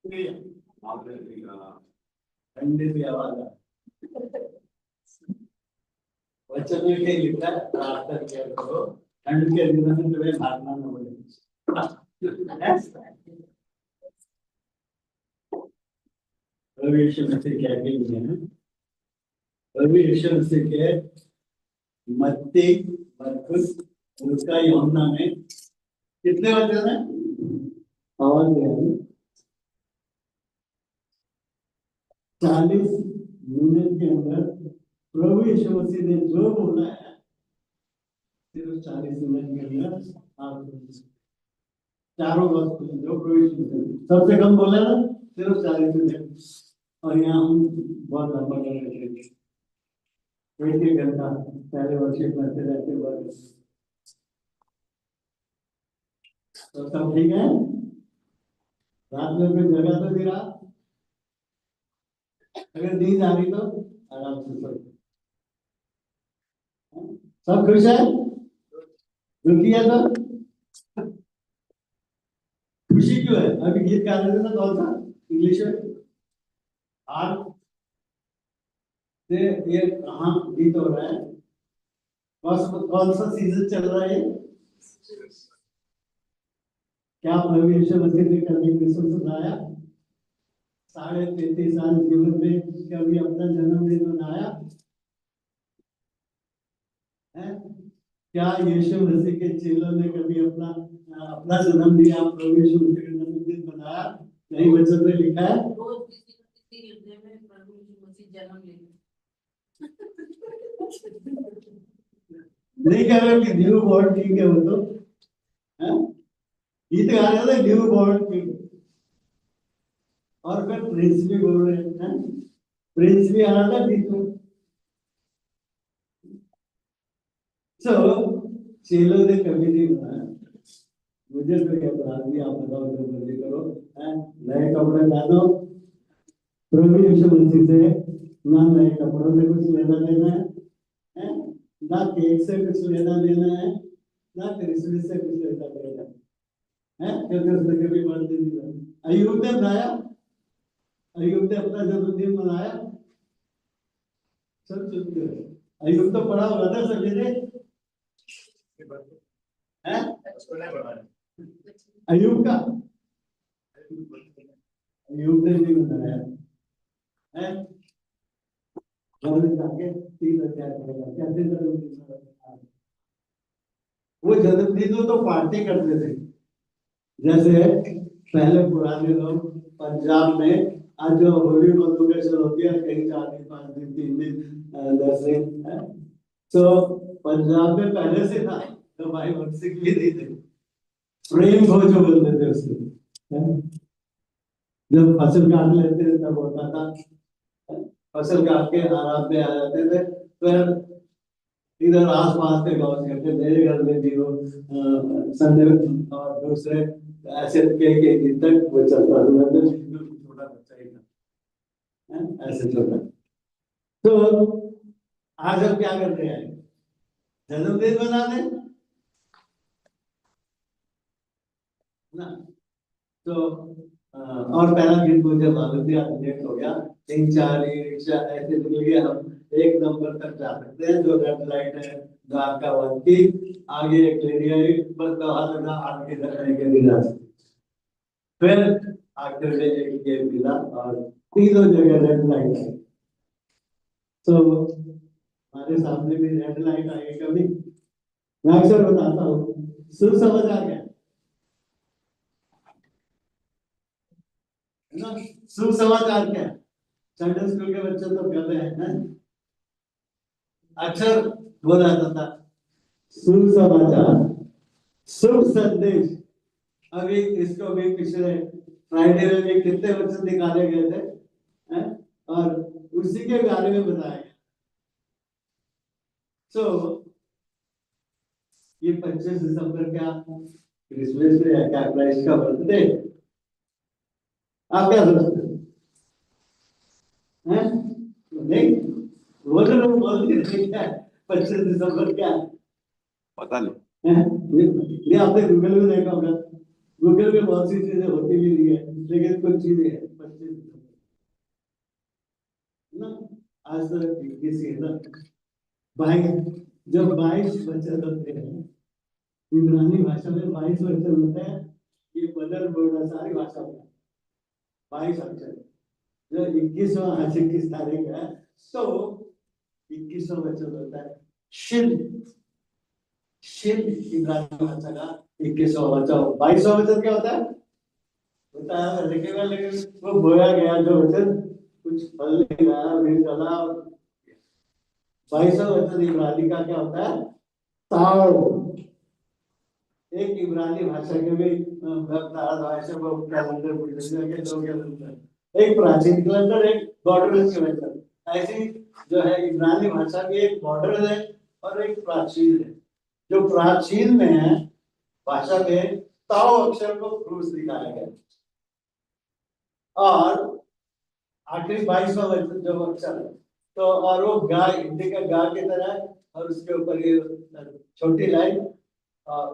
ठंडी सी आवाज है। वचन में क्या लिखा है? प्रार्थना किया करो ठंड के दिनों में तुम्हें भागना न पड़े। प्रभु यीशु मसीह क्या कहते हैं? प्रभु यीशु मसीह के मत्ती, मरकुस, लूका, यूहन्ना में कितने वचन हैं? आवाज में 40 मिनट के अंदर प्रभु यीशु मसीह ने जो बोला है सिर्फ 40 मिनट के अंदर आप चारों वस्तु जो प्रभु यीशु मसीह सबसे कम बोला ना सिर्फ 40 मिनट। और यहाँ हम बहुत लंबा कर रहे थे, 1 घंटा पहले वर्षिप करते रहते हुए। तो सब ठीक है? रात में कोई जगह तो नहीं रहा? अगर नींद आ रही तो आराम से सो। सब खुश है? दुखी है तो खुशी क्यों है? अभी गीत गा रहे थे ना कौन सा इंग्लिश में? आज ये कहाँ गीत हो रहा है? कौन सा सीजन चल रहा है? क्या प्रभु यीशु मसीह ने कभी विश्व सुनाया? 33.5 साल जीवन में कभी अपना जन्मदिन मनाया है? क्या यीशु मसीह के चेलों ने कभी अपना जन्म दिया? प्रभु यीशु मसीह का जन्मदिन मनाया? नहीं, वचन में लिखा है रोज किसी हृदय में प्रभु यीशु मसीह जन्म लेंगे। नहीं कह रहे कि न्यू बॉर्न किंग है वो तो, गीत गा रहे थे न्यू बॉर्न किंग। और फिर प्रिंस भी बोल रहे हैं, प्रिंस भी आ रहा था गीत में। चेलों ने कभी नहीं बनाया। मुझे तो क्या अपराध भी, आप बताओ जो मर्जी करो, नए कपड़े पहनो। प्रभु यीशु मसीह से ना नए कपड़ों से कुछ लेना देना है, ना केक से कुछ लेना देना है, ना क्रिसमस से कुछ लेना देना है, क्योंकि उसने कभी बर्थडे नहीं बनाया। अय्यूब ने बनाया, अय्यूब ने अपना जन्मदिन मनाया। सब चुप गए। अय्यूब तो पढ़ा होगा ना सभी ने, अय्यूब का, अय्यूब ने भी बनाया है। वो जन्मदिनों तो पार्टी करते थे। जैसे पहले पुराने लोग पंजाब में आज जो होली कॉन्वोकेशन होती है, कहीं 4 दिन 5 दिन 3 दिन 10 दिन, तो पंजाब में पहले से था। तो भाई वंशी के लिए नहीं थे, प्रेम भोज जो बोलते थे उसको। जब फसल काट लेते थे तब होता था, फसल काट के आराम में आ जाते थे। फिर इधर आस पास के गाँव से कहते मेरे घर में भी वो संडे और दूसरे ऐसे के दिन तक वो चलता था। छोटा बच्चा ही था, ऐसे चलता। तो आज हम क्या करते हैं? जन्मदिन मनाने ना। तो और पहला दिन मुझे मालूम दिया, लेट हो गया, 3-4 रिक्शा ऐसे निकल गए। हम 1 नंबर तक जा सकते हैं, जो रेड लाइट है द्वारका वन की, आगे एक एरिया है, बस वहां तक आगे के लिए जा सकते। फिर आखिर में एक ये मिला और तीनों जगह रेड लाइट है। तो हमारे सामने भी रेड लाइट आई कभी। मैं अक्सर बताता हूँ, सुर समझ आ गया ना? सुसमाचार क्या है? संडे स्कूल के बच्चे तो कर रहे हैं। अक्सर बोला जाता था सुसमाचार, शुभ संदेश। अभी इसको भी पिछले फ्राइडे में भी कितने बच्चे निकाले गए थे, और उसी के बारे में बताया गया। तो ये 25 दिसंबर क्या क्रिसमस डे है? क्या क्राइस्ट का बर्थडे? आप क्या सोचते हैं? नहीं बोल क्या 25 दिसंबर क्या है? पता नहीं। ये आपने गूगल में देखा होगा, गूगल में बहुत सी चीजें होती भी नहीं है, लेकिन कुछ चीजें हैं 25 ना। आज तो 21 है ना। 22, जब 22 वचन होते हैं इब्रानी भाषा में, 22 वचन होते हैं। ये बदल बोर्ड सारी भाषा में 22 अक्षर। जो 21वां आज 21 तारीख है, तो 21वां वचन होता है शिन। शिन इब्रानी भाषा का 21वां वचन। 22वां वचन क्या होता है बताया लिखेगा, लेकिन वो बोया गया जो वचन कुछ फल नहीं आया, बीज डाला। 22वां वचन इब्रानी का क्या होता है ताव। एक इब्रानी भाषा के भी भाषा को कैलेंडर के दो कैलेंडर, एक प्राचीन कैलेंडर, एक मॉडर्न कैलेंडर। ऐसी जो है इब्रानी भाषा की एक मॉडर्न है और एक प्राचीन है। जो प्राचीन में है भाषा में ताओ अक्षर को क्रूस दिखाया गया, और आखिरी 22वां वचन जो अक्षर है तो, और वो गा, हिंदी का गा की तरह है, और उसके ऊपर ये छोटी लाइन, और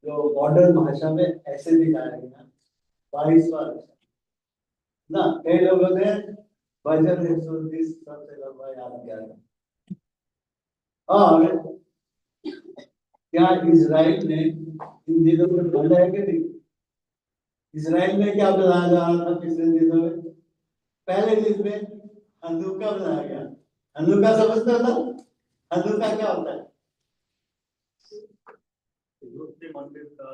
जो मॉडर्न भाषा में ऐसे दिखाया गया 22वां ना। कई लोगों ने भजन 130 सबसे लंबा याद किया है। और क्या इजराइल ने इन दिनों में ढूंढा है कि नहीं? इजराइल में क्या बनाया जा रहा था पिछले दिनों में? पहले दिन में हनुका बनाया गया। हनुका समझते हो ना? हनुका क्या होता है? मंदिर का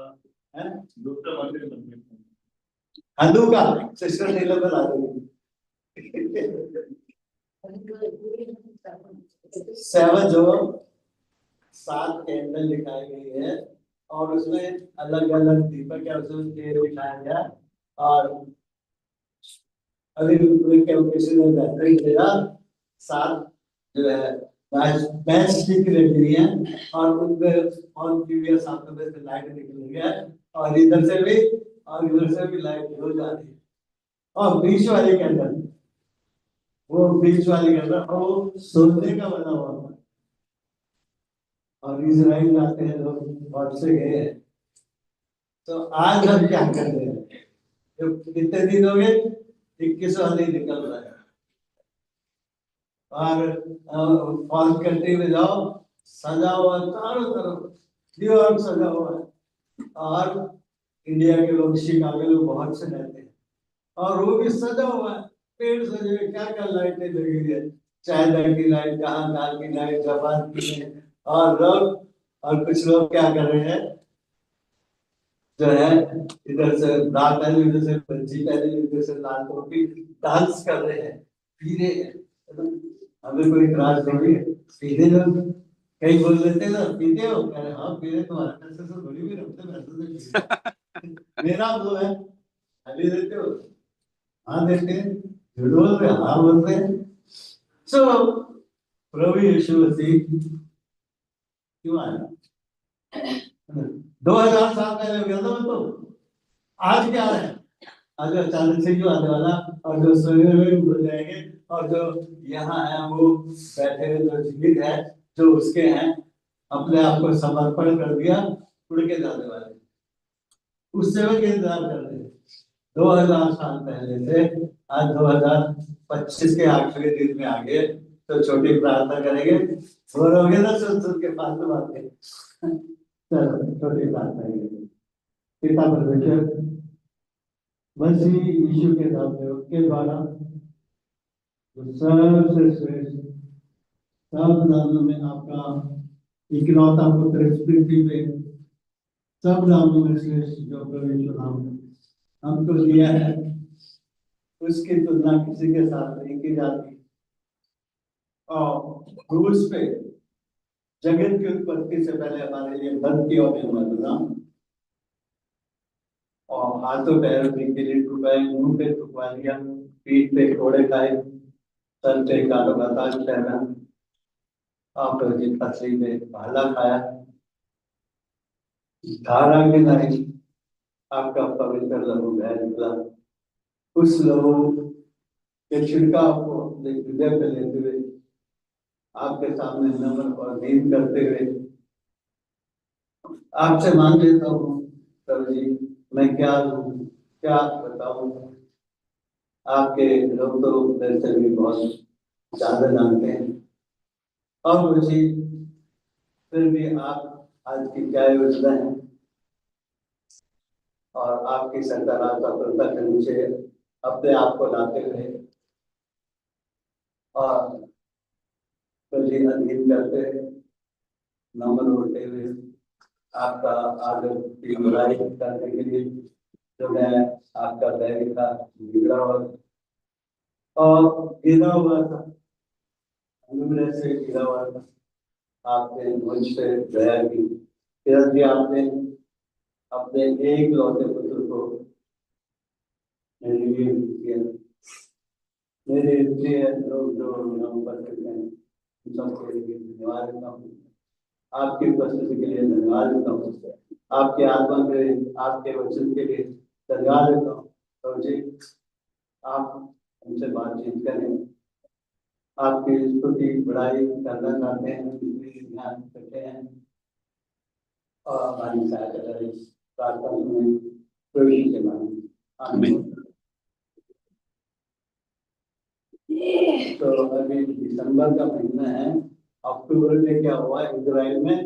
है, दूसरा मंदिर हनुका सिस्टर नीलम बना देंगे। 7 जो 7 कैंडल दिखाई गई है, और उसमें अलग अलग दीपक या उसमें तेल दिखाया गया। और अभी किसी ने बेहतरीन किया, 7 जो है मैच स्टिक लगी है, और उनमें ऑन टीवी 7 में से लाइट निकल रही है, और इधर से भी और इधर से भी लाइट हो जा रही है। और बीच वाली कैंडल, वो बीच वाली कैंडल वो सोने का बना हुआ था। और इजराइल जाते हैं लोग, बहुत से गए हैं। तो आज हम क्या कर रहे हैं? जो कितने दिन हो गए, 21वां दिन निकल रहा है, और फॉल कंट्री में जाओ, सजा हुआ चारों तरफ, न्यूयॉर्क सजा हुआ है। और इंडिया के लोग शिकागो में बहुत से रहते हैं, और वो भी सजा हुआ है, पेड़ सजे हुए, क्या क्या लाइटें लगी हुई है, चाइना की लाइट, जहां की लाइट, जापान की है। और लोग, और कुछ लोग क्या कर रहे हैं जो है, इधर से लाल पहले, इधर से पंजी पहले, इधर से लाल टोपी, डांस कर रहे हैं, पी रहे हैं। हमें कोई इतराज नहीं है, सीधे लोग कई बोल देते हैं ना, पीते हो? कह रहे हाँ पी रहे, तुम्हारा पैसे से थोड़ी भी रखते, पैसे से मेरा वो है, खाली देते हो? हाँ देते हैं। झूठ बोल रहे, हाँ बोल रहे हैं। सो प्रभु यीशु मसीह क्यों आया? 2000 साल पहले हो गया था वो तो। आज क्या है? आज अचानक से क्यों आने वाला? और जो सोए हुए उड़ जाएंगे, और जो यहाँ है वो बैठे हुए जो जीवित है, जो उसके हैं, अपने आप को समर्पण कर दिया, उड़ के जाने वाले उस समय के इंतजार कर रहे हैं। 2000 साल पहले से आज 2025 के आखिरी दिन में आगे, तो छोटी प्रार्थना करेंगे। बोर हो गए ना सुन सुन के फालतू बातें? चलो छोटी प्रार्थना करेंगे। पिता परमेश्वर, मसीह यीशु के नाम में, उनके द्वारा जो सबसे श्रेष्ठ सब नामों में आपका इकलौता पुत्र इस पृथ्वी पे सब नामों में श्रेष्ठ जो प्रभु नाम हमको दिया है, उसकी तुलना किसी के साथ नहीं की जाती। और क्रूस पे जगत की उत्पत्ति से पहले हमारे लिए बंद किया मरना, और हाथों पैरों के लिए टुकवाए, मुंह पे टुकवा लिया, पीठ पे कोड़े खाए, सर पे कालो का ताज पहना, आप जी पसली में भाला खाया, धारा के नहीं आपका पवित्र लहू बह निकला। उस लहू के छिड़काव को अपने हृदय पे लेते हुए, आपके सामने नमन और दीन करते हुए आपसे मांग लेता हूँ प्रभु जी, मैं क्या दूं, क्या बताऊं। आपके लोग तो मेरे से भी बहुत ज्यादा जानते हैं। और मुझे फिर भी आप आज की क्या योजना है और आपकी सकारात्मक सफलता के नीचे अपने आप को लाते हुए और मुझे अधीन करते हुए, नम्र होते हुए आपका आदर की बुराई करने के लिए जो मैं आपका बैग था, बिगड़ा हुआ और गिरा हुआ था, अनुग्रह से गिरा हुआ था, आपने मुझ पे दया की। फिर भी आपने अपने एक लौते पुत्र को मेरे लिए किया। मेरे प्रिय लोग जो यहाँ उपस्थित हैं, उन सबके लिए धन्यवाद देता हूँ। आपकी उपस्थिति के लिए धन्यवाद देता हूँ। आपके आत्मा के, आपके वचन के लिए धन्यवाद देता हूँ। तो जी, आप हमसे बातचीत करें, आपकी स्तुति बढ़ाई करना चाहते हैं, इसलिए ध्यान करते हैं और हमारी सहायता करें। प्रार्थना में प्रवेश के माध्यम आमीन। तो अभी दिसंबर का महीना है। अक्टूबर में क्या हुआ इजराइल में?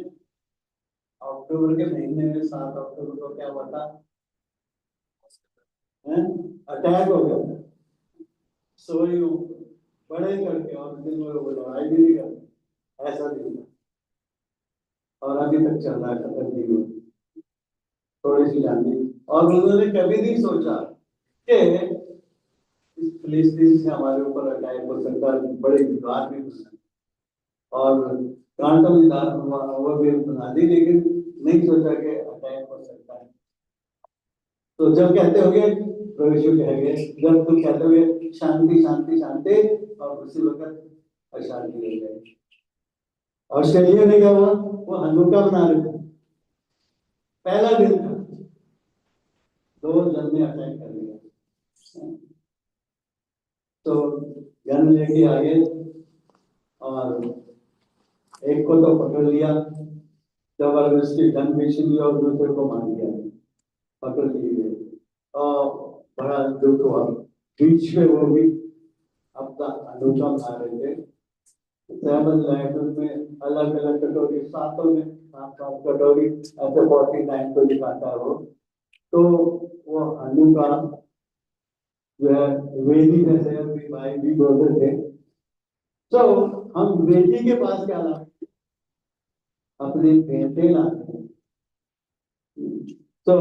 अक्टूबर के महीने में 7 अक्टूबर को क्या हुआ था? अटैक हो गया। सोई बड़े करके और दिन में वो लड़ाई भी नहीं करते, ऐसा नहीं था। और अभी तक चल रहा है, खत्म नहीं हुआ। थोड़ी सी जाननी। और उन्होंने कभी नहीं सोचा कि इस फिलिस्तीन से हमारे ऊपर अटैक हो सकता है, बड़े विद्वान भी बना और कांटो विद्वान वो भी बना दी, लेकिन नहीं सोचा कि अटैक हो सकता है। तो जब कहते होंगे, प्रभु यीशु कहेंगे, जब तुम कहते होंगे शांति शांति शांति और उसी वक्त अशांति हो जाएगी। ऑस्ट्रेलिया में क्या हुआ? वो हनुका बना रहे थे, पहला दिन था, 2 जन में अटैक कर लिया। तो गन लेके आगे और एक को तो पकड़ लिया, जबरदस्ती गन बेच ली और दूसरे को मार दिया, पकड़ लिए और बड़ा दुख हुआ। बीच में वो भी अपना अनोखा खा रहे थे। 7 में अलग अलग कटोरी, सातों में 7 कटोरी, ऐसे 49 को दिखाता है वो। तो वो अनु का जो है वेदी में से भी भाई भी बोलते थे। तो हम वेदी के पास क्या लाते? अपने बेटे लाते हैं। तो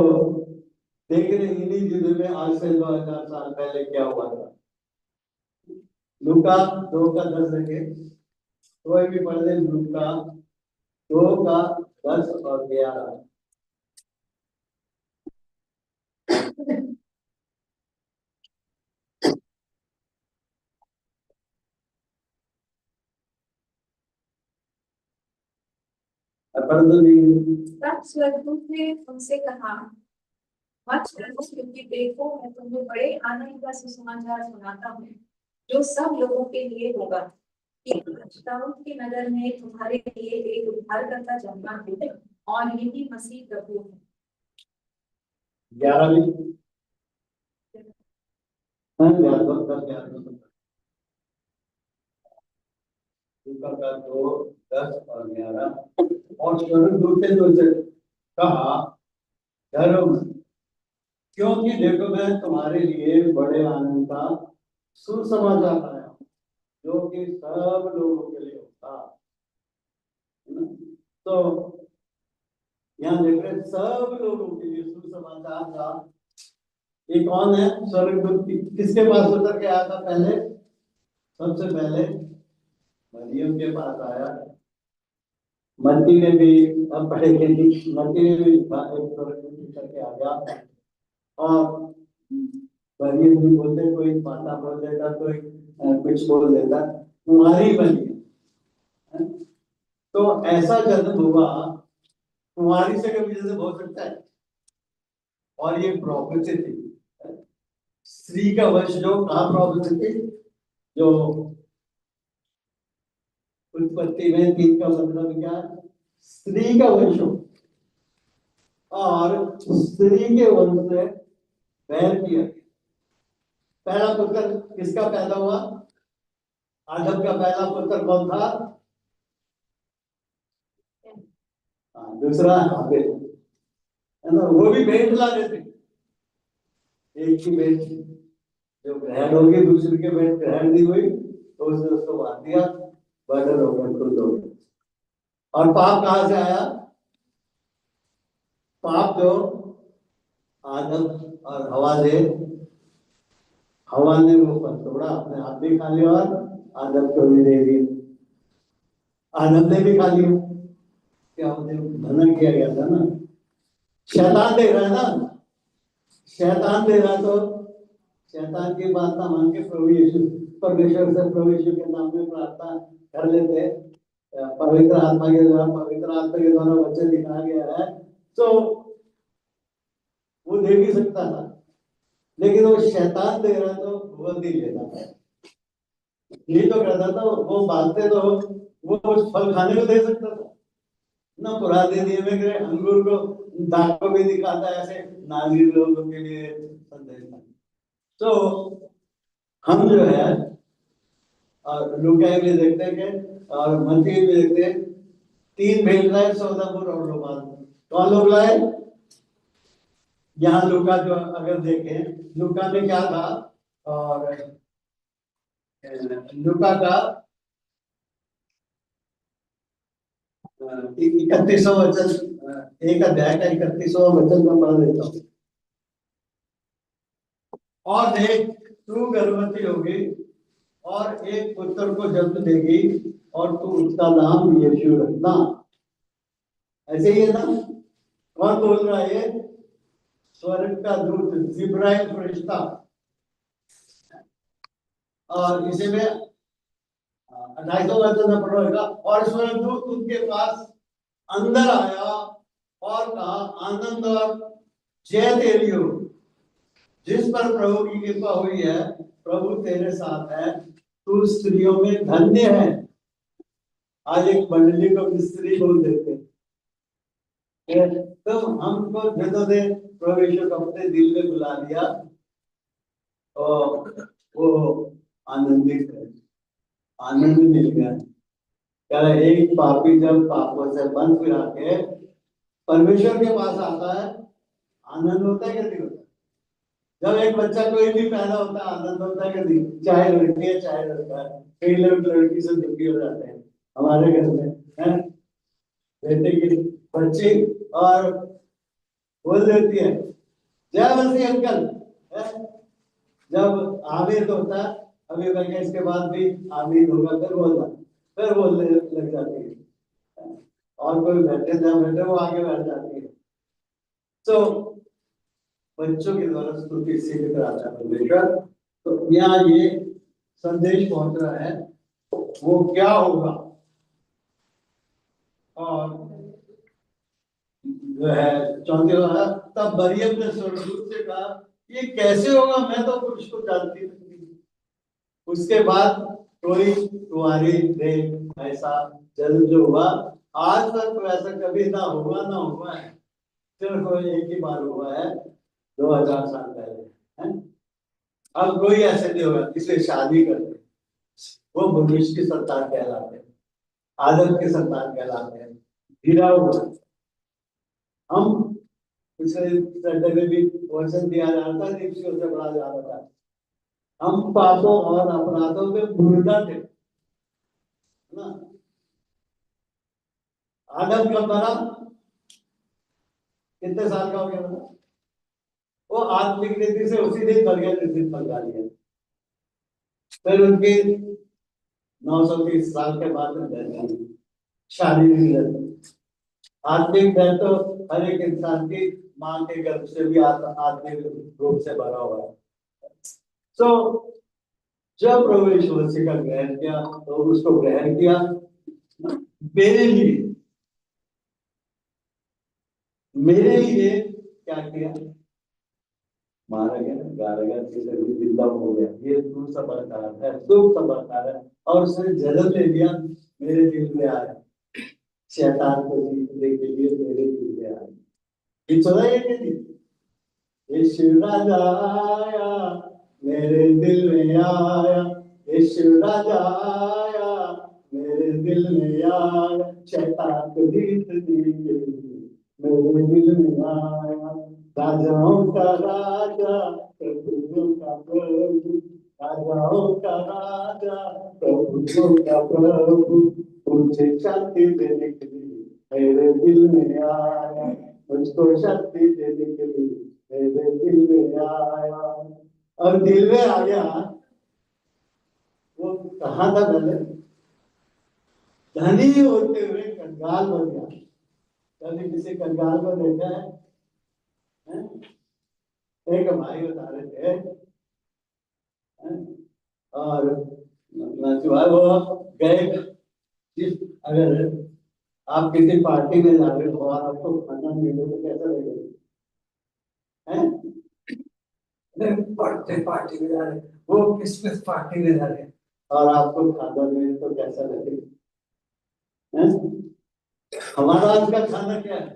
देख रहे इन्हीं दिनों में आज से 2000 साल पहले क्या हुआ था। लूका 2 का 10 देखे, कोई भी पढ़ ले। लूका 2 का 10 और 11। तब स्वर्गदूत ने उनसे कहा, मत डरो, क्योंकि देखो मैं तुम्हें बड़े आनंद का सुसमाचार सुनाता हूँ, जो सब लोगों के लिए होगा कि दाऊद की नगर में तुम्हारे लिए एक उद्धारकर्ता जन्मा है और यही मसीह प्रभु है। 11 भी लूका का 2, 10 और 11। और स्वर्गदूत ने उनसे कहा, डरो मत, क्योंकि देखो मैं तुम्हारे लिए बड़े आनंद का सुसमाचार लाया हूं, जो कि सब लोगों के लिए होता। तो यहाँ देख रहे सब लोगों के लिए सुसमाचार का। ये कौन है? स्वर्गदूत किसके पास उतर के आया था? पहले सबसे पहले मरियम के पास आया। मत्ती ने भी, अब पढ़ेंगे, मत्ती ने भी एक स्वर्गदूत करके आ गया। और मरियम भी बोलते, कोई माता बोल देता, कोई कुछ बोल देता, कुंवारी बनी। तो ऐसा जन्म हुआ, कुंवारी से कभी जैसे हो सकता है। और ये प्रॉपर्टी थी, स्त्री का वंश जो कहाँ प्रॉपर्टी थी, जो उत्पत्ति में 3 का मतलब क्या? स्त्री का वंश हो। और स्त्री के वंश से बैर किया गया। पहला पुत्र किसका पैदा हुआ? आदम का पहला पुत्र कौन था? दूसरा हाबिल, है ना। वो भी भेंट ला देते, एक की भेंट जो ग्रहण होगी, दूसरे के भेंट ग्रहण दी हुई तो उसने उसको मार दिया, मर्डर हो गया, खुद हो गया। और पाप कहां से आया? पाप जो आदम और हवा से, हवा ने वो फल तोड़ा, अपने आप भी खा लिया और आदम को भी दे दिया। आदम ने भी खा लिया, क्या उसे भनन किया गया था ना। शैतान दे रहा है ना, शैतान दे रहा, तो शैतान की बात ना मान के प्रभु यीशु, परमेश्वर से प्रभु यीशु के नाम में प्रार्थना कर लेते, पवित्र आत्मा के द्वारा, पवित्र आत्मा के द्वारा वचन दिखाया गया है, तो वो दे भी सकता था। लेकिन वो शैतान दे रहा तो वो नहीं लेता था, ये तो कहता था वो बांटते तो वो उस फल खाने को दे सकता था ना। पुराने नियम में अंगूर को दाग को भी दिखाता है, ऐसे नाज़ीर लोगों के लिए संदेश था। तो हम जो है और लूका के लिए देखते हैं कि, और मत्ती में देखते हैं, 3 भेंट लाए, 14 पुर और लोबान। कौन लोग लाए? यहाँ लूका जो अगर देखें, लूका में क्या था, और लूका का 31वां वचन, एक अध्याय का 31वां वचन मैं पढ़ देता हूँ। और देख, तू गर्भवती होगी और एक पुत्र को जन्म देगी और तू उसका नाम यीशु रखना। ऐसे ही है ना? कौन बोल रहा है ये? स्वर्ग का दूत जिब्राइल फरिश्ता। और इसी में 28वां वचन में पढ़ोगा, और स्वर्गदूत उनके पास अंदर आया और कहा, आनंद और जय तेरी हो, जिस पर प्रभु की कृपा हुई है, प्रभु तेरे साथ है, तू स्त्रियों में धन्य है। आज एक मंडली को स्त्री बोल देते हैं, तो हमको जिन्होंने प्रभु यीशु को अपने दिल में बुला लिया और वो आनंदित है, आनंद मिल गया। क्या एक पापी जब पापों से मन फिरा के परमेश्वर के पास आता है, आनंद होता है कि नहीं होता? जब एक बच्चा कोई भी पैदा होता है, आनंद होता है कि नहीं? चाहे लड़की है चाहे लड़का है। कई लोग लड़की से दुखी हो जाते हैं हमारे घर में, है बेटे की बच्ची, और बोल देती है जय मसीह अंकल, है? जब आमिर होता है, अभी मैं इसके बाद भी आमिर होगा, फिर बोलने लग जाती है। और कोई बैठे जब बैठे वो आगे बैठ जाती है। तो बच्चों के द्वारा स्तुति सिद्ध कराता है परमेश्वर। तो यहाँ ये संदेश पहुंच रहा है, वो क्या होगा। और जो है 34, तब मरियम ने स्वर्गदूत से कहा, ये कैसे होगा, मैं तो पुरुष को जानती नहीं। उसके बाद कोई तुम्हारी देख ऐसा जन्म जो हुआ, आज तक वैसा कभी ना हुआ है, सिर्फ एक ही बार हुआ है 2000 साल पहले, है? अब कोई ऐसे नहीं होगा, इसलिए शादी करते वो मनुष्य की संतान कहलाते हैं, आदम की संतान कहलाते हैं, गिरा हुआ। हम पिछले संडे में भी वचन दिया जा रहा था, ऋषियों से पढ़ा जा रहा था, हम पापों और अपराधों में मुर्दा थे, ना। आदम कब मरा? कितने साल का हो गया था? वो आत्मिक रीति से उसी दिन मर गया जिस दिन पकड़ा लिया। फिर उनकी 930 साल के बाद में डेथ हुई, शारीरिक डेथ। आत्मिक डेथ तो हर एक इंसान की मां के गर्भ से भी आत्मिक रूप से भरा हुआ है। तो जब प्रभु यीशु मसीह का ग्रहण किया, तो उसको ग्रहण किया मेरे लिए क्या किया? मारा गया, गाड़ा गया, जिंदा हो गया। ये दुख समाचार है, शुभ समाचार है। और उसने जन्म ले लिया, मेरे दिल में आया, शैतान को जीतने के लिए मेरे दिल में आया। ये सुना है कि नहीं? ये शिवराज आया मेरे दिल में आया, ये शिवराज आया मेरे दिल में आया, शैतान को जीत दी मेरे दिल में आया। राजाओं का राजा प्रभुओं का प्रभु, राजाओं का राजा प्रभुओं का प्रभु, मुझे शांति देने के लिए मेरे दिल में आया, मुझको शक्ति देने के लिए मेरे दिल में आया। और दिल में आ गया, वो कहाँ था पहले? धनी होते हुए कंगाल बन गया। कभी किसी कंगाल को देखा है? एक भाई बता रहे थे, हैं? और वो गए, अगर आप किसी पार्टी में जा रहे हो और आपको खाना मिले तो कैसा लगेगा? बर्थडे पार्टी में जा रहे, वो क्रिसमस पार्टी में जा रहे और आपको खाना मिले तो कैसा लगेगा? हमारा आज का खाना क्या है?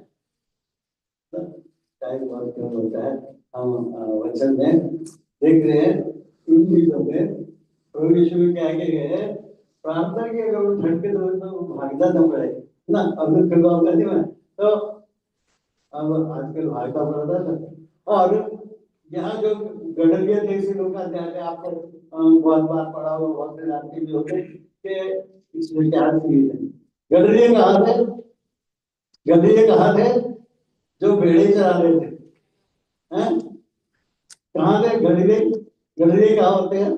टाइम बहुत कम होता है। हम वचन में देख रहे हैं इन चीजों में प्रभु यीशु में क्या गए, प्रार्थना की अगर वो झटके तो भागना न पड़े ना। अब तो फिर बात करती मैं तो अब आजकल भागना पड़ता था। और यहाँ जो गडरिया जैसे लोग आते आपको बहुत बार पढ़ा हुआ, बहुत से जानते भी होते कि इसमें क्या चीज है। गडरिया कहाँ थे? गडरिया कहाँ थे? जो भेड़े चरा रहे थे, हैं? कहाँ थे गडरिया? गडरिया कहाँ होते हैं?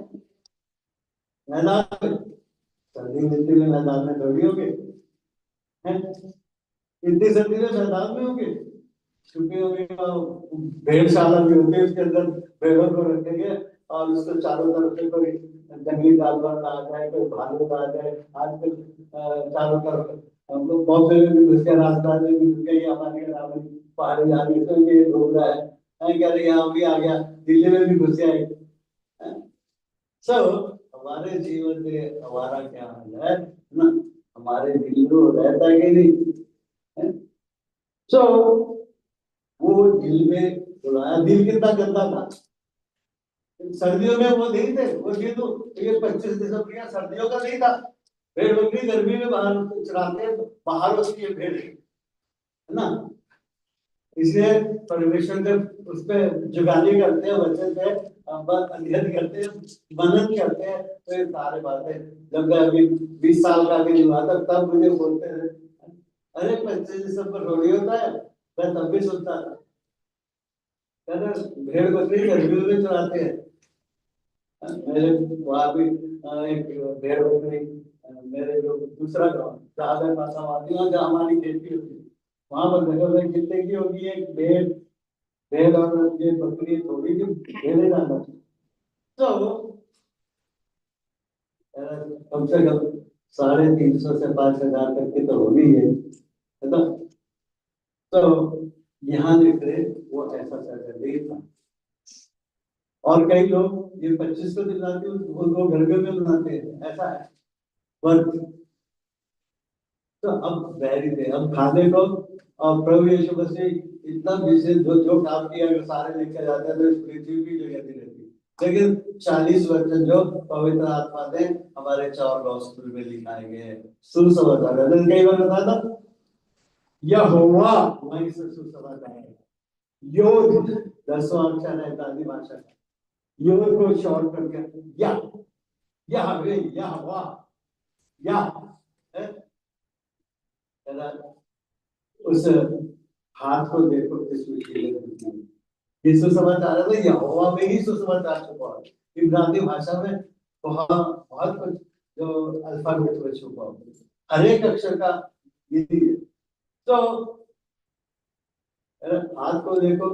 मैदान में। सर्दी मिलती में मैदान में थोड़ी होंगे, हैं? इतनी सर्दी में मैदान में होंगे, छुपे होंगे। भेड़शाला भी होती है, उसके अंदर भेड़ों को रखेंगे और उसको चारों तरफ से कोई जंगली जानवर आ जाए, कोई भालू आ जाए। आजकल चारों तरफ हम लोग बहुत से भी घुस के, राजस्थान में भी घुस गए, हमारे पहाड़ी जाने तो ये घूम रहा है, कह रहे यहाँ भी आ गया, दिल्ली में भी घुस गया। सो हमारे जीवन में हमारा क्या हाल है ना? हमारे दिल में रहता है कि नहीं? सो वो दिल में बुलाया, दिल कितना गंदा था। सर्दियों में वो नहीं थे, वो दिल तो ये 25 दिसंबर का सर्दियों का नहीं था। भेड़ बकरी गर्मी में बाहर चराते हैं, बाहर होती है भेड़, है ना? इसलिए परमेश्वर जब उस पर जुगाली करते हैं, वचन पे अध्ययन करते हैं, मनन करते हैं, तो ये सारे बातें। जब मैं अभी 20 साल का भी नहीं हुआ था तब मुझे बोलते थे, अरे 25 दिसंबर थोड़ी होता है। मैं तब भी सुनता था, भेड़ बकरी गर्मियों में चराते हैं। मेरे वहाँ भी एक भेड़ बकरी, मेरे जो दूसरा गाँव जहाँ मैं पासा आती हूँ, जहाँ हमारी खेती होती है, वहां पर देखो कितने की होगी एक भेड़। भेड़ और ये बकरी थोड़ी सी भेड़े जाना, तो कम से कम 350 से 5,000 तक की तो होगी है ना? तो यहाँ देख रहे वो ऐसा सैटरडे था। और कई लोग ये 25 को दिलाते हैं, उनको गर्मियों में बनाते हैं, ऐसा है वर्क। तो अब वैरी थे, अब खाने को और प्रभु यीशु मसीह इतना विशेष जो जो काम किया अगर सारे लेके जाते हैं तो इस पृथ्वी की जगह नहीं रहती। लेकिन 40 वचन जो पवित्र आत्मा ने हमारे 4 गॉस्पेल में लिखाए गए हैं, सुसमाचार है। कई बार बताया था यहोवा वहीं से सुसमाचार है। योग 10वां अक्षर है दादी भाषा का, योग को शॉर्ट करके या वे यहोवा या है? उस हाथ को देखो जिसमें कीले होती हैं। ये सुसमाचार है, तो यहोवा में ही सुसमाचार छुपा है। इब्रानी भाषा में बहुत बहुत कुछ जो अल्फाबेट में छुपा हुआ है, हर एक अक्षर का यही है। तो हाथ को देखो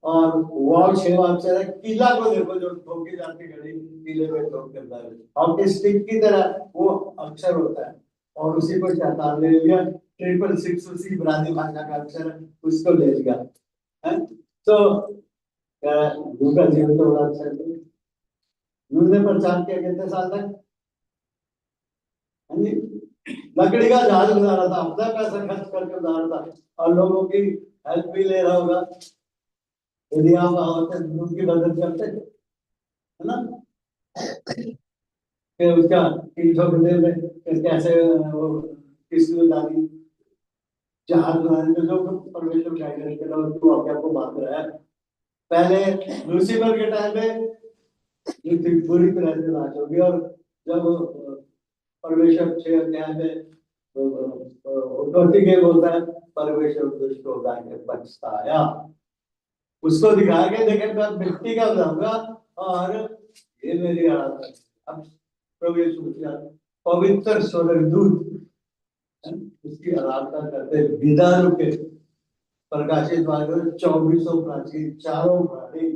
और वाव 6 अक्षर है। किला को देखो जो ठोकी जाती घड़ी किले में ठोक करता है, हॉकी स्टिक की तरह वो अक्षर होता है और उसी को शैतान ले लिया। 666 उसी इब्रानी भाषा का अक्षर है, उसको ले लिया है। तो लू का जीवन तो बड़ा अच्छा है। लू ने प्रचार किया कितने साल तक? लकड़ी का जहाज बना रहा था, अपना पैसा खर्च करके बना रहा था और लोगों की हेल्प भी ले रहा होगा यदि आप दूध की मदद करते, है ना। फिर उसका 300 में फिर कैसे वो किसने डाली जहाज बनाने में जो परमेश्वर क्या करेंगे तो अपने आपको बात रहा है। पहले लूसीफर के टाइम में ये पूरी तरह से नाश होगी, और जब परमेश्वर 6 अध्याय में उत्पत्ति के बोलता है परमेश्वर दुष्ट हो जाएंगे पछताया, उसको दिखा के देखे मैं मिट्टी का बनाऊंगा और ये मेरी आराधना। अब प्रभु यीशु मसीह पवित्र स्वर्गदूत उसकी आराधना करते बिना रुके प्रकाशित वाक्य 2400 प्राचीन चारों प्राणी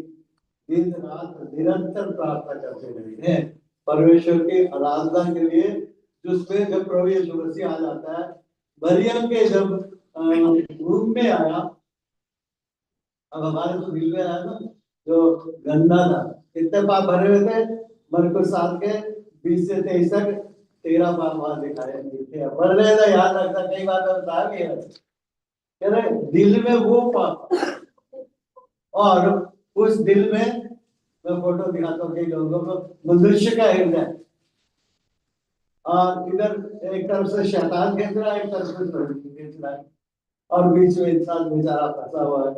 दिन रात निरंतर प्रार्थना करते रहे हैं परमेश्वर की आराधना के लिए। जिसमें जब प्रभु यीशु मसीह आ जाता है, मरियम के जब रूम में आया, अब हमारे तो दिल में आया ना, जो गंदा था, कितने पाप भरे हुए थे, मरकुस 7 के 20 से 23 तक 13 पाप वहां दिखाए दिखे। मरने का याद रखना, कई बार मैं बताया भी है, कह रहे दिल में वो पाप, और उस दिल में मैं फोटो दिखाता हूँ कई लोगों को, मनुष्य का हृदय, और इधर एक तरफ से शैतान खींच रहा है, एक तरफ से प्रभु खींच रहा है, और बीच में इंसान बेचारा फंसा हुआ है।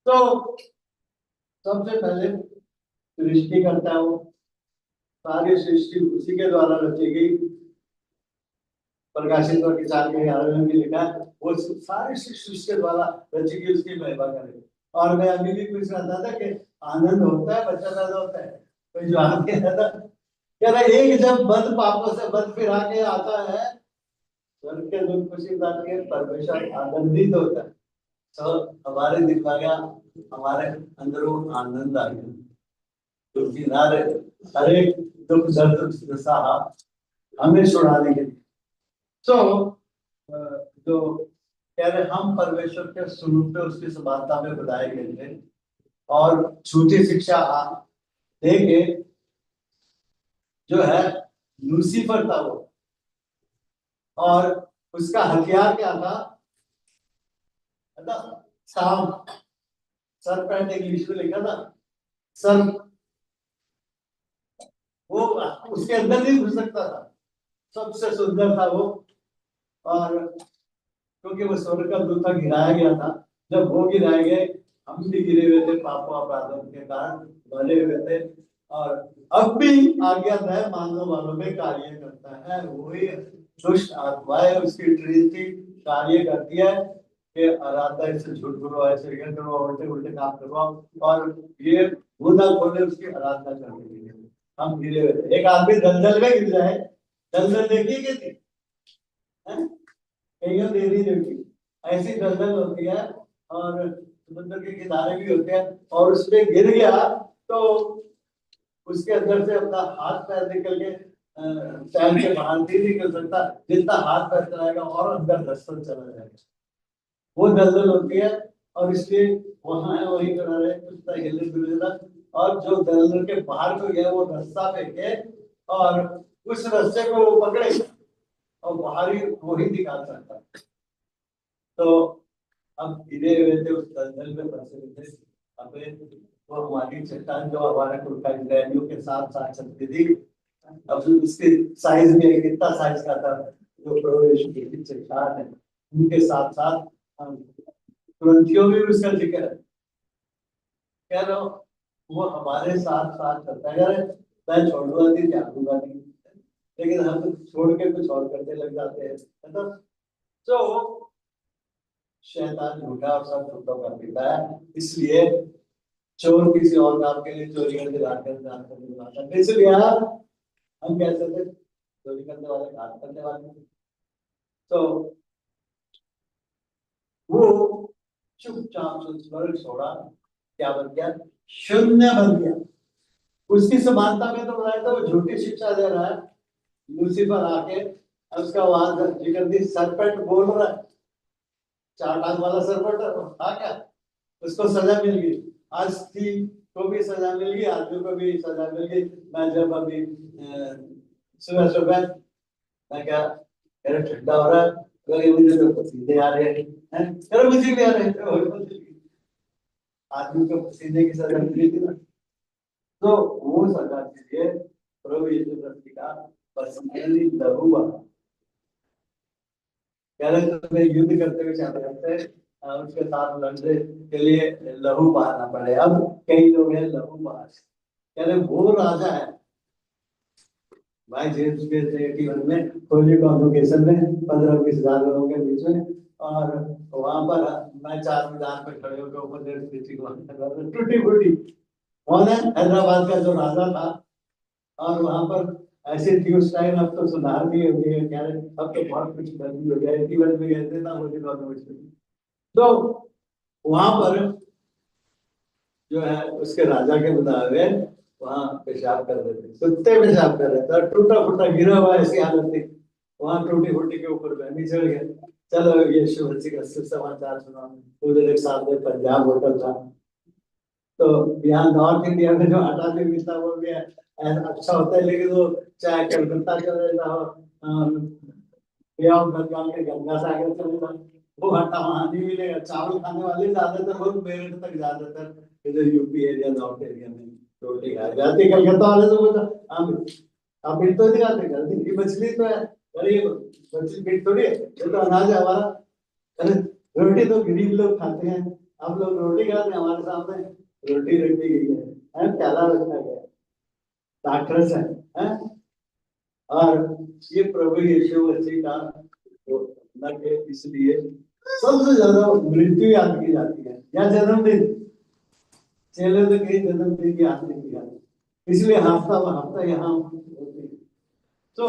तो सबसे पहले सृष्टि करता है वो, सारी सृष्टि उसी के द्वारा रची गई। प्रकाशित वाक्य 4 के 11 में भी लिखा है वो सारी सृष्टि के द्वारा रची गई, उसकी महिमा करें। और मैं अभी भी पूछ रहा था कि आनंद होता है बच्चा पैदा होता है, कोई जवाब नहीं था। कह रहे एक जब बंद पापों से बंद फिरा के आता है, स्वर्ग के लोग खुशी बात के परमेश्वर आनंदित होता है, तो हमारे दिल में गया, हमारे अंदर वो आनंद आ गया, क्योंकि नारे हर एक दुख दर्द सहा हमें छुड़ाने के लिए। तो जो कह रहे हम परमेश्वर के स्वरूप में उसकी समानता में बनाए गए थे, और झूठी शिक्षा देके जो है लूसीफर था वो, और उसका हथियार क्या था, है ना, सांप, सरपेंट इंग्लिश में लिखा था सर्प, वो उसके अंदर नहीं घुस सकता था, सबसे सुंदर था वो। और क्योंकि वो स्वर्ग का दूत था, गिराया गया था, जब वो गिराए गए हम भी गिरे हुए थे पापों अपराधों के कारण भरे हुए थे, और अब भी आज्ञा नए मानने वालों में कार्य करता है, वही दुष्ट आत्माएं उसकी ट्रिनिटी कार्य करती है कि आराधना इससे झूठ बोलो, ऐसे करो, उल्टे उल्टे काम करवाओ, और ये मुंह खोले उसकी आराधना करने के लिए हम गिरे हुए थे। एक आदमी दलदल में गिर जाए, दलदल देखी कि कईयों दे दी देखी, ऐसी दलदल होती है, और समुद्र के किनारे भी होते हैं, और उसमें गिर गया तो उसके अंदर से अपना हाथ पैर निकल के पैर के बाहर नहीं निकल सकता, जितना हाथ पैर चलाएगा और अंदर धंसल चला जाएगा, वो दलदल होती है। और इसलिए वहां है वही खड़ा रहे, कुछ हिले डुले, और जो दलदल के बाहर को गया वो रास्ता फेंके, और उस रास्ते को वो पकड़े, और बाहरी वो ही निकाल सकता। तो अब गिरे हुए थे उस दलदल में फंसे हुए थे, अबे वो हमारी चट्टान जो हमारे कुर्बानियों के साथ साथ चलती थी, अब उसके साइज में कितना साइज का था, जो प्रभु यीशु की चट्टान है उनके साथ साथ तुरंतियों में भी उसका जिक्र है। कह रहा हूं वो हमारे साथ साथ चलता है, मैं छोड़ूंगा नहीं त्यागूंगा नहीं, लेकिन हम छोड़ के कुछ और करने लग जाते हैं, है ना। तो शैतान झूठा और सब झूठों का पिता है, इसलिए चोर किसी और काम के लिए चोरी करके लाता है, इसलिए हम कहते थे चोरी करने वाले घात करने वाले। तो वो चुपचाप से स्वर्ग छोड़ा, क्या बन गया, शून्य बन गया। उसकी समानता में तो बताया था वो झूठी शिक्षा दे रहा है, लूसीफर आके उसका वहां जिक्र दी, सरपेंट बोल रहा है, 4 टांग वाला सरपेंट था क्या, उसको सजा मिल गई, आज थी को भी सजा मिल गई, आदमी को भी सजा मिल गई। मैं जब अभी सुबह सुबह मैं क्या ठंडा हो रहा है, मुझे तो पसीने आ रहे हैं, चलो मुझे भी आ रहे थे, आदमी को पसीने की सजा मिली थी ना, तो वो सजा के लिए प्रभु यीशु मसीह का पसीने लहू बहा। कह रहे थे तुम्हें युद्ध करते हुए चल रहे थे, उसके साथ लड़ने के लिए लहू बहाना पड़े। अब कई लोग हैं लहू बहा, कह रहे वो राजा है भाई जेम्स के 81 में होली कॉन्वोकेशन में 15-20 हजार लोगों के बीच में, और वहां पर मैं 4 मैदान पे खड़े होकर ऊपर टूटी फूटी। कौन है? हैदराबाद का जो राजा था। और वहां पर ऐसे थी उस टाइम, अब तो सुधार भी हो गए, क्या है, अब तो बहुत कुछ बदली हो गया। 81 में गए थे ना होली कॉन्वोकेशन, तो वहां पर जो है उसके राजा के मुताबिक वहां पेशाब कर रहे थे, कुत्ते पेशाब कर रहे थे, और टूटा फूटा गिरा हुआ ऐसी हालत थी। वहां टूटी फूटी के ऊपर बहनी चढ़ गए। चलो ये शिव का समाचार सुना। उधर एक साथ में पंजाब होटल था, तो यहाँ नॉर्थ इंडिया में जो आटा भी मिलता है वो भी अच्छा होता है, लेकिन वो चाहे कलकत्ता चले जाओ, बंगाल के गंगा सागर चले जाओ, वो आटा वहां नहीं मिलेगा। चावल खाने वाले ज्यादातर लोग मेरठ तक, ज्यादातर इधर यूपी एरिया, नॉर्थ एरिया में रोटी खाई जाती। कलकत्ता वाले तो बोलता आप मीट तो नहीं खाते, घर की मछली तो है, अरे ये मछली मीट थोड़ी है, ये तो अनाज है हमारा। अरे रोटी तो गरीब लोग खाते हैं, हम लोग रोटी खाते हैं, हमारे सामने रोटी रखी गई है, प्याला रखा गया है, राक्षस है। और ये प्रभु यीशु मसीह का न के इसलिए सबसे ज्यादा मृत्यु याद की जाती है, या जन्मदिन। चेले तो कहीं जन्मदिन की याद नहीं की जाती, इसलिए हफ्ता व हफ्ता यहाँ होते हैं। तो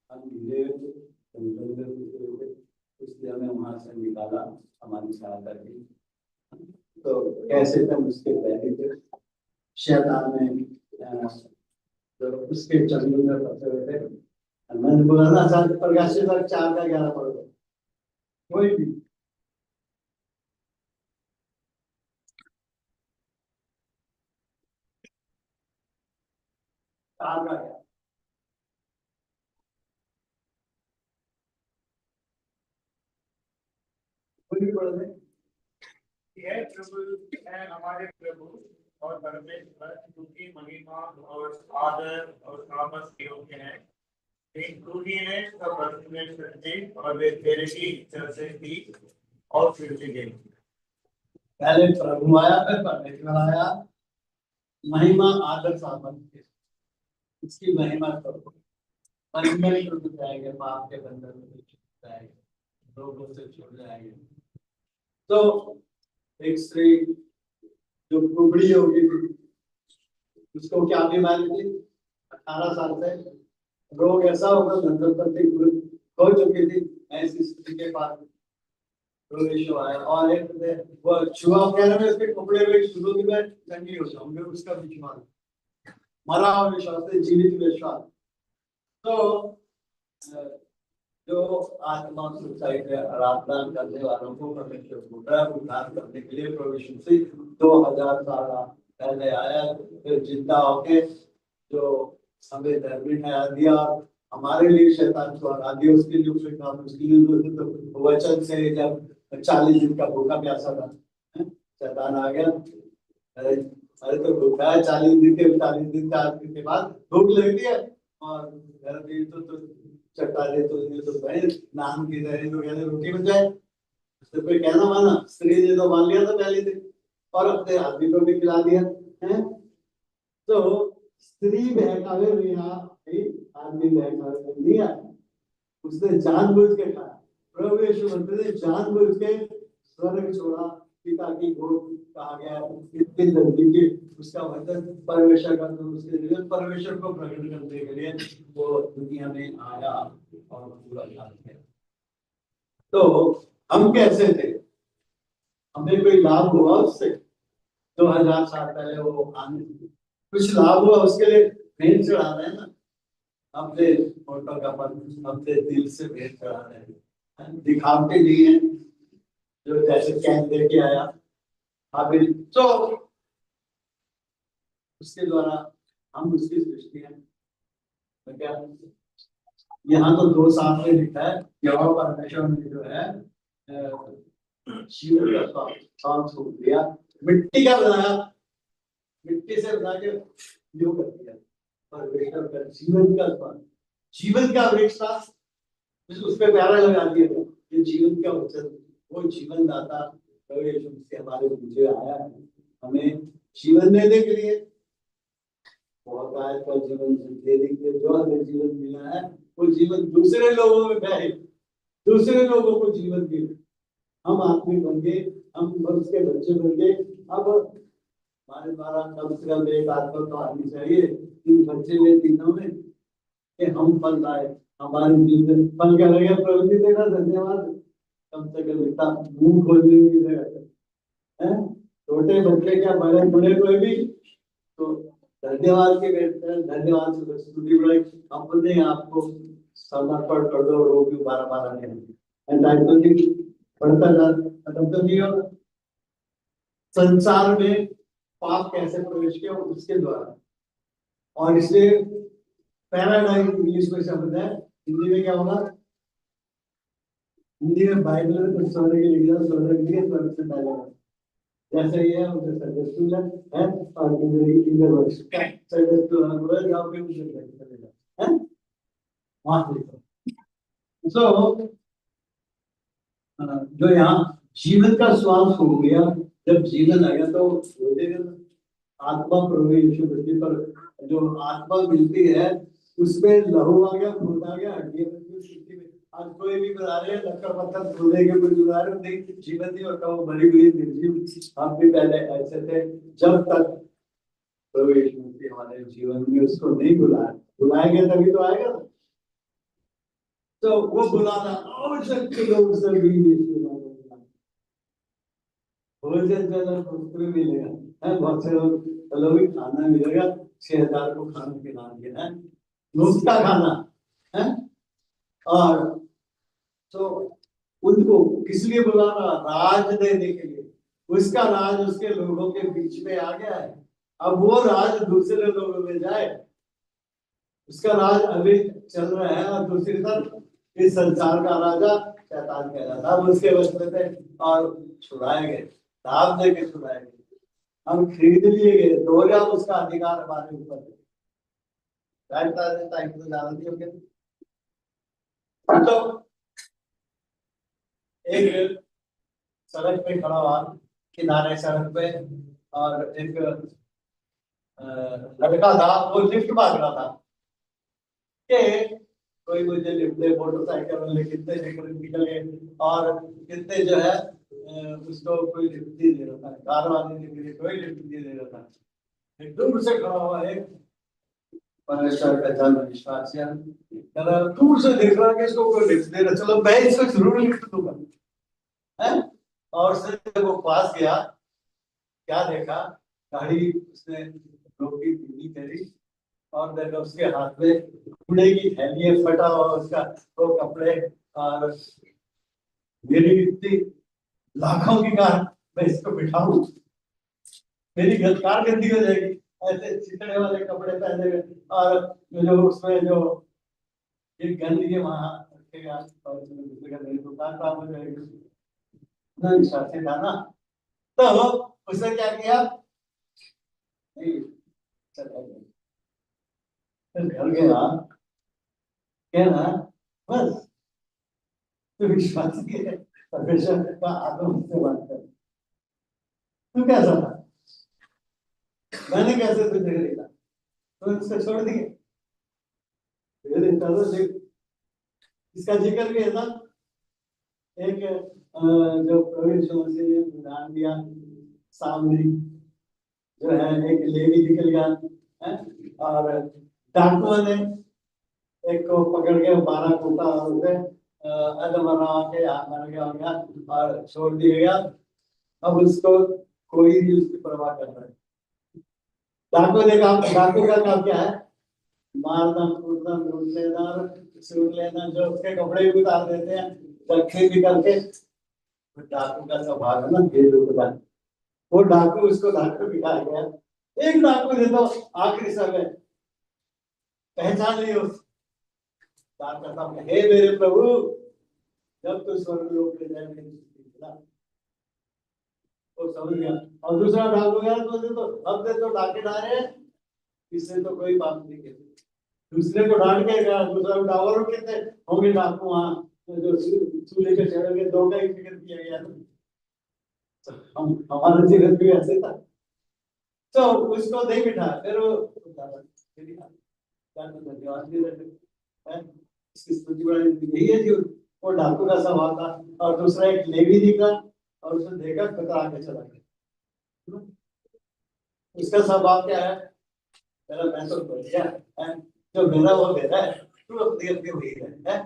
हम धीरे इसलिए हमें वहां से निकाला, हमारी सहायता की। तो कैसे तक उसके पहले थे शैतान ने तो उसके चंगुल में फंसे हुए थे। मैंने बोला ना सर, प्रकाशित 4 का 11 पढ़ो, कोई भी चार का क्या, कोई भी पढ़ दे। यह प्रभु है हमारे प्रभु और परमेश्वर, क्योंकि महिमा और आदर और सामर्थ योग्य है। एक तू ही है सब अर्थ में सच्ची, और वे तेरे ही इच्छा से थी और फिर से गई। पहले प्रभु आया, फिर परमेश्वर आया। महिमा आदर सामर्थ, इसकी महिमा करो। बंधन टूट जाएंगे, पाप के बंधन में छूट जाएंगे, रोगों से छूट जाएंगे। तो एक स्त्री जो कुबड़ी होगी थी, उसको क्या बीमारी थी? 18 साल से रोग ऐसा होगा, धंधल पत्ती हो चुकी थी। ऐसी स्त्री के पास प्रवेश आया, और एक वो छुआ कहने में उसके कपड़े में शुरू में चंगी हो जाऊंगे, उसका विश्वास, मरा हुआ विश्वास है, जीवित विश्वास। तो जो आत्मा सुसाइड में आराधना करने वालों को परमेश्वर उद्धार करने के लिए प्रभु यीशु मसीह 2000 साल पहले आया, फिर जिंदा होके जो हमें धर्मी ठहरा दिया, हमारे लिए शैतान को हरा दिया। उसके लिए तो वचन से जब 40 दिन का भूखा प्यासा था, शैतान आ गया, अरे अरे तो भूखा है 40 दिन के बाद भूख लगती है, और घर भी तो चट्टा दे तो भाई नाम की रहे तो कहते रोटी बन जाए, तो कोई कहना माना, स्त्री ने तो मान लिया था पहले दिन, और अपने आदमी को भी खिला दिया है। तो स्त्री बहकावे में यहाँ आदमी बहकावे में नहीं आया, उसने जानबूझ के खाया। प्रभु यीशु मसीह ने जानबूझ के स्वर्ग छोड़ा, पिता की गोद कहा गया, इतनी नजदीकी उसका वचन परमेश्वर का, तो उसके परमेश्वर को प्रकट करने के लिए वो दुनिया में आया और पूरा किया। तो हम कैसे थे? हमें कोई लाभ हुआ उससे? 2000 साल पहले वो आने कुछ लाभ हुआ, उसके लिए भेंट चढ़ा रहे हैं ना, अपने फोटो का मन अपने दिल से भेंट चढ़ा रहे हैं, दिखावटे नहीं है। जो जैसे कैन दे के आया हाबिल, तो उसके द्वारा हम उसकी सृष्टि है। तो क्या यहाँ तो 2 साथ में लिखा है, यहोवा परमेश्वर ने जो है जीवन का स्वांश हो गया, मिट्टी का बनाया, मिट्टी से बना के योग कर दिया, परमेश्वर का जीवन का स्वांश, जीवन का वृक्ष था, उस पे प्यारा लगा दिया, ये जीवन का वचन, वो जीवन दाता प्रभु यीशु मसीह हमारे पीछे आया है, हमें जीवन देने के लिए, बहुत आए का जीवन देने के लिए, जो हमें जीवन मिला है वो जीवन दूसरे लोगों में फैले, दूसरे लोगों को जीवन दे। हम आत्मिक बन गए, हम वंश के बच्चे बन गए। अब हमारे द्वारा कम से कम एक आत्मा तो आनी चाहिए इन बच्चे में, तीनों में, कि हम फल लाए, हमारे जीवन फल क्या लगे। प्रभु जी तेरा धन्यवाद, कम से कम इतना मुंह खोलने की जगह है, छोटे बच्चे क्या बड़े बड़े कोई भी तो धन्यवाद के बेहतर, धन्यवाद से स्तुति बढ़ाई, अपने आपको समर्पण कर दो, रोगी 12 नहीं पढ़ता जा खत्म कर दिया। संसार में पाप कैसे प्रवेश किया उसके द्वारा, और इसलिए पैराडाइज इंग्लिश में शब्द है, हिंदी में क्या होगा, हिंदी में बाइबल में कुछ स्वर्ग के लिखा, स्वर्ग के स्वर्ग से पहले जैसे ये है उसे सजेस्टिव है, और इधर वर्ष सजेस्टिव है, जहाँ पे उसे करेगा है वहां से। सो जो यहाँ जीवन का श्वास हो गया, जब जीवन आया तो हो जाएगा आत्मा, प्रभु यीशु मसीह पर जो आत्मा मिलती है उसमें लहू आ गया, खून आ गया, हड्डियां बन गई। आज कोई भी बता रहे हैं लक्कर पत्थर खोले के कुछ बता रहे नहीं, जीवन नहीं होता, वो मरी हुई निर्जीव। हम भी पहले ऐसे थे, जब तक प्रभु यीशु मसीह हमारे जीवन में उसको नहीं बुलाएंगे तभी तो आएगा ना। तो वो बुलाना आवश्यक लोग सभी भोजन जो मिलेगा है, बहुत से लोग भी खाना मिलेगा, 6000 को खाना खिलाएंगे है, मुफ्त का खाना है। और तो उनको किस लिए बुलाना, राज देने के लिए, उसका राज उसके लोगों के बीच में आ गया है, अब वो राज दूसरे लोगों में जाए, उसका राज अभी चल रहा है, और दूसरी तरफ इस संसार का राजा शैतान कहलाता है, उसके वश में थे और छुड़ाए गए, दाम दे के छुड़ाए गए, हम खरीद लिए गए, तो जब उसका अधिकार हमारे ऊपर है। तो एक सड़क पे खड़ा हुआ, किनारे सड़क पे, और एक लड़का था, वो लिफ्ट मांग रहा था कि कोई मुझे लिफ्ट दे, मोटरसाइकिल वाले कितने निकल गए, और कितने जो है उसको कोई लिफ्ट नहीं दे रहा था, कार वाले ने कोई लिफ्ट नहीं दे रहा था। एक दूर से खड़ा हुआ एक परमेश्वर का जन विश्वासी दूर से देख रहा कि इसको कोई लिफ्ट दे रहा, चलो मैं इसको जरूर लिफ्ट दूंगा है। और जब वो पास गया, क्या देखा, गाड़ी उसने रोकी, धीमी करी, और देखा उसके हाथ में कूड़े की थैली है, फटा हुआ उसका वो कपड़े, और मेरी इतनी लाखों की कार, मैं इसको बिठाऊं, मेरी कार गंदी हो जाएगी, ऐसे चितड़े वाले कपड़े पहने हुए, और जो उसमें जो एक गंद के वहां रखेगा, और दूसरे का नहीं तो कार खराब हो जाएगी, विश्वास से था ना। तो उसने क्या किया, घर गया, कहना बस तो विश्वास के परमेश्वर का आत्मा से बात कर, तू कैसा था, मैंने कैसे तुझे देखा, तो उसको छोड़ दिए। इसका जिक्र भी है ना, एक जो प्रभु यीशु मसीह ने उदाहरण दिया, सामने जो है एक लेवी निकल गया है, और डाकुओं ने एक को पकड़ के 12 कूटा, और उसे अधमरा के मर गया हो गया और छोड़ दिया गया। अब उसको कोई भी उसकी परवाह कर रहा है। डाकू का काम क्या है, मारना, कूटना, लूट लेना, सूट लेना, जो उसके कपड़े भी उतार देते हैं, रखे भी करके। डाकू का स्वभाव है ना, बेलूटना। वो डाकू, उसको डाकू बिठाया गया, एक डाकू ने तो आखिरी समय पहचान ली उस, हे मेरे प्रभु, जब तो स्वर्ग लोक में जाएंगे मिला, वो समझ गया। और दूसरा डाक गया तो अब तो डाके डाले, इससे तो कोई बात नहीं है। दूसरे को डांट के दूसरा डावर कितने होंगे डाकू वहां, तो जो सूले के चढ़ोगे दो का ही फिक्र किया गया। हम हमारा जीवन भी ऐसे था, तो उसको नहीं बिठा, फिर वो धन्यवाद भी है। इसकी स्तुति बड़ी यही है जी। वो डाकू का स्वभाव था, और दूसरा एक लेवी दिखा और उसने देखा कतरा के चला गया। उसका स्वभाव क्या है, मेरा मैं तो बढ़िया है, जो मेरा वो मेरा है, तू अपनी अपनी वही है।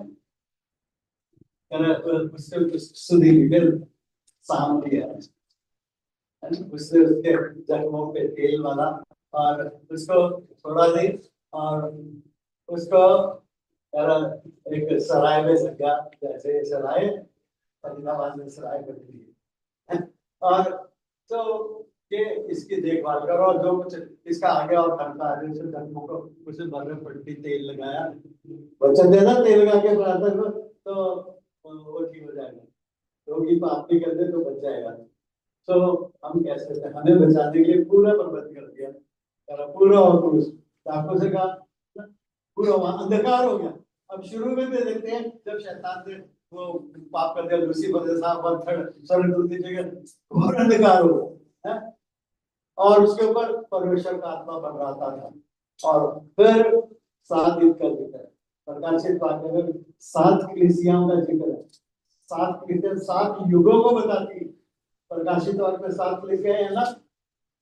उससे सुधी फिर सामने है, उसने उसके जख्मों पे तेल वाला और उसको थोड़ा दी, और उसको एक सराय में से गया, जैसे सराय फरीदाबाद में सराय बनती है, और तो ये इसकी देखभाल करो, और जो कुछ इसका आगे और खर्चा है उसे जख्मों को उसे भर में पट्टी तेल लगाया, वचन देना तेल लगा के प्रार्थना करो तो वो ठीक हो जाएगा। रोगी पाप भी कर दे तो बच जाएगा। तो हम कैसे थे, हमें बचाने के लिए पूरा प्रबंध कर दिया, पूरा, और पुरुष डाकू से कहा पूरा वहां अंधकार हो गया। अब शुरू में भी देखते हैं जब शैतान ने वो पाप कर दिया, लूसीफर जैसा पत्थर स्वर्गदूत की जगह और अंधकार हो गया है, और उसके ऊपर परमेश्वर का आत्मा बन रहा था। और फिर 7 दिन का जिक्र है प्रकाशित वाक्य में, 7 कलीसियाओं का जिक्र है। 7 कलीसिया 7 युगों को बताती है। प्रकाशित वाक्य में 7 कलीसियाएं है ना,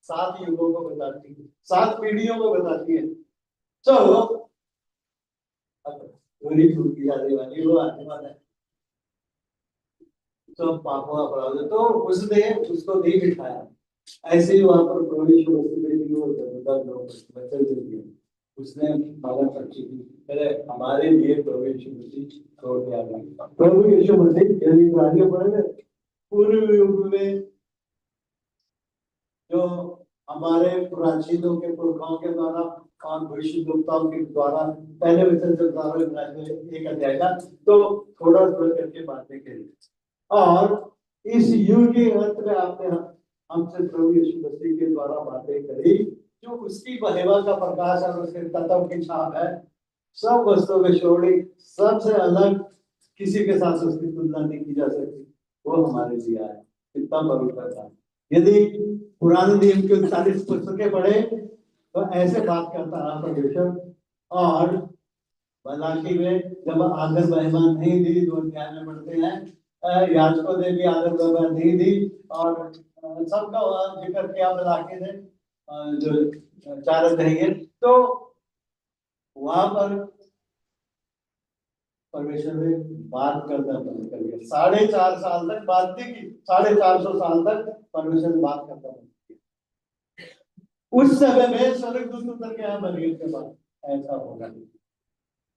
7 युगों को बताती है, 7 पीढ़ियों को बताती है। तो पूरी छूटी जाने वाली वो आने वाला है, तो पापों का अपराध, तो उसने उसको नहीं बिठाया। ऐसे ही वहां पर प्रभु यीशु मसीह ने उसने माला पक्षी की, पहले हमारे लिए प्रभु यीशु मसीह छोड़ दिया गया। प्रभु यीशु मसीह यदि आगे बढ़े पूर्व युग में जो हमारे प्राचीनों के पुरखाओं के द्वारा और भविष्यवक्ताओं के द्वारा पहले वचन से एक अध्याय का, तो थोड़ा थोड़ा करके बातें करी, और इस युग के अंत में आपने हमसे प्रभु यीशु मसीह के द्वारा बातें करी, जो उसकी महिमा का प्रकाश और उसके तत्व की छाप है। सब वस्तुओं में छोड़ी सबसे अलग, किसी के साथ उसकी तुलना नहीं की जा सकती, वो हमारे लिए है। कितना पवित्र था। यदि पुराने नियम के 40 पुस्तकें पढ़े तो ऐसे बात करता रहा परमेश्वर। और मलाकी में जब आदर महिमा नहीं दी, 2 अध्याय में पढ़ते हैं, याजकों ने भी आदर महिमा नहीं दी, और सबका जिक्र किया मलाकी ने, जो 4 अध्याय है, तो वहां पर परमेश्वर ने बात करना बंद कर दिया। 4.5 साल तक बात नहीं की, 450 साल तक परमेश्वर ने बात करना बंद किया। उस समय में स्वर्गदूत उतर के आया मरियम के बाद, ऐसा होगा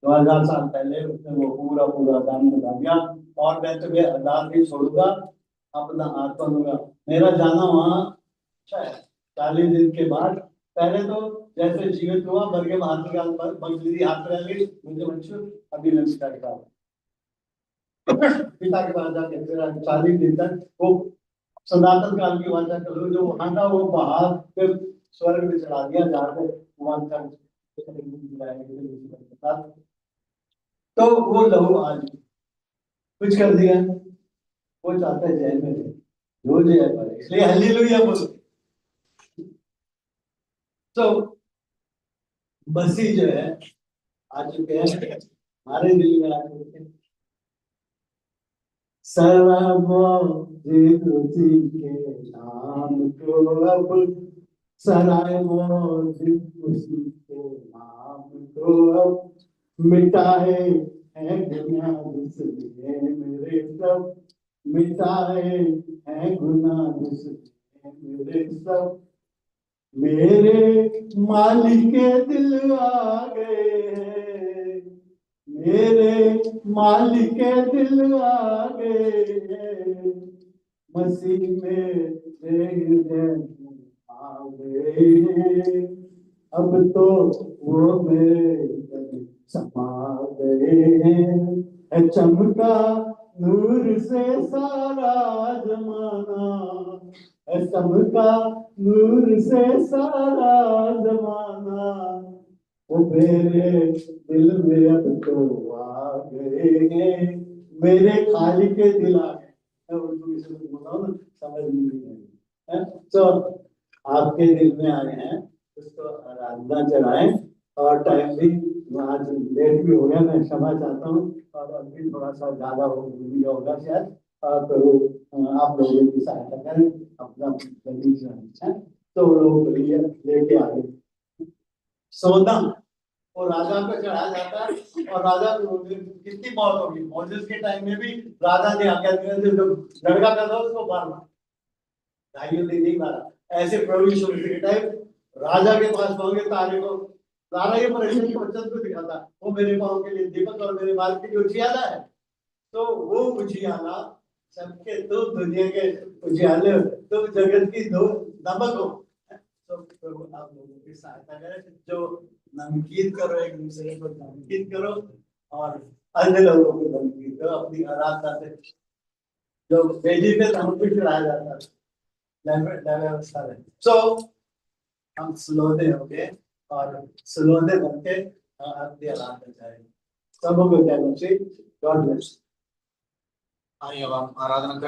2000 साल पहले उसने वो पूरा दान बता दिया, और मैं तुम्हें आजाद नहीं छोड़ूंगा, अपना आत्मा दूंगा। मेरा जाना वहां अच्छा है। 40 दिन के बाद, पहले तो जैसे जीवित हुआ मरियम हाथ पर मंगली हाथ में गई, मुझे बच्चों अभी मैं पिता के पास जाके फिर 40 दिन तक वो सनातन काल की वाचा करो, जो वहां का वो बाहर फिर स्वर्ग में चढ़ा दिया, जहाँ पे वहां का तो वो लहू आज कुछ कर दिया, वो चाहता है जय में रहे, जो जय पर, इसलिए हालेलुया बोलो। तो मसीह जो है आ चुके हैं हमारे दिल में, आ चुके हैं। के नाम को अब सराय उसी के नाम को अब मिटाए हैं गुनाह जिसने मेरे सब, मिटाए हैं गुनाह जिसने मेरे सब। मेरे मालिक के दिल आ गए हैं, मेरे मालिक के दिल आ गए हैं, मसीह में हृदय आ गए हैं। अब तो वो मेरे समा गए हैं, चमका नूर से सारा जमाना है सबका, नूर से सारा जमाना, वो मेरे दिल में अब तो आ गए हैं, मेरे खाली के दिल आ गए। मैं उर्दू में से बोला ना, समझ नहीं है। तो आपके दिल में आए हैं, उसको आराधना चढ़ाएं। और टाइम भी आज लेट भी हो गया, मैं क्षमा चाहता हूँ। और अभी थोड़ा सा ज्यादा होगा शायद, तो आप लोगों की सहायता करें अपना जल्दी से, है तो लोग लेके आ गए सोना, वो राजा पे चढ़ाया जाता है। और राजा कितनी मौत होगी, मौजूद के टाइम में भी राजा ने आज्ञा दी, जो लड़का पैदा हो उसको मारना, ढाइयों दिन नहीं मारा। ऐसे प्रभु यीशु मसीह के टाइम राजा के पास पहुंचे, तारे को तारा ये परेशान के बच्चन को दिखाता, वो मेरे पाँव के लिए दीपक और मेरे मार्ग के लिए उजियाला है। तो वो उजियाला सबके, तो दुनिया के उजियाले, तो जगत की दो नमक हो। तो प्रभु आप लोगों की सहायता करें, जो नमकीन करो, एक दूसरे को नमकीन करो, और अन्य लोगों को नमकीन करो अपनी आराधना से। जो वेदी पे नमकीन चढ़ाया जाता है व्यवस्था में। सो हम स्लोने हो गए और स्लोने बनके अपनी आराधना करें। सबको जय मसीह, गॉड ब्लेस। आइए अब हम आराधना